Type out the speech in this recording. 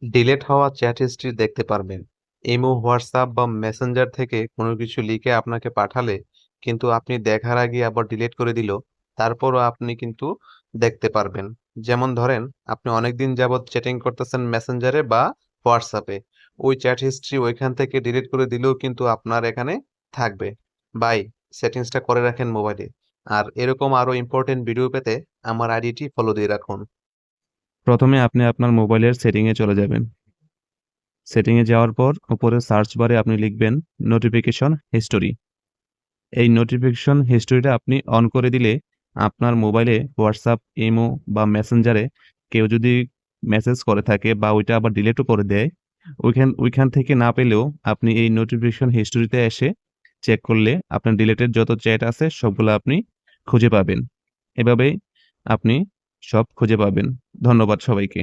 Delete হওয়া chat history দেখতে পারবেন। ইমো, হোয়াটসঅ্যাপ বা মেসেঞ্জার থেকে কোনো কিছু লিখে আপনাকে পাঠালে কিন্তু আপনি দেখার আগে আবার ডিলিট করে দিল, তারপরও আপনি কিন্তু দেখতে পারবেন। যেমন ধরেন, আপনি অনেকদিন যাবৎ চ্যাটিং করতেছেন মেসেঞ্জারে বা হোয়াটসঅ্যাপে। ওই চ্যাট হিস্ট্রি ওইখান থেকে ডিলিট করে দিলেও কিন্তু আপনার এখানে থাকবে। ভাই, সেটিংসটা করে রাখেন মোবাইলে। আর এরকম আরো ইম্পোর্টেন্ট ভিডিও পেতে আমার আইডিটি ফলো দিয়ে রাখুন। প্রথমে আপনি আপনার মোবাইলের সেটিংয়ে চলে যাবেন। সেটিংয়ে যাওয়ার পর উপরে সার্চ বারে আপনি লিখবেন নোটিফিকেশন হিস্টোরি। এই নোটিফিকেশন হিস্টোরিটা আপনি অন করে দিলে আপনার মোবাইলে হোয়াটসঅ্যাপ, ইমো বা মেসেঞ্জারে কেউ যদি মেসেজ করে থাকে বা ওইটা আবার ডিলিটও করে দেয়, ওইখান থেকে না পেলেও আপনি এই নোটিফিকেশন হিস্টোরিতে এসে চেক করলে আপনার ডিলিটেড যত চ্যাট আছে সবগুলো আপনি খুঁজে পাবেন। এভাবেই আপনি সব খুঁজে পাবেন। ধন্যবাদ সবাইকে।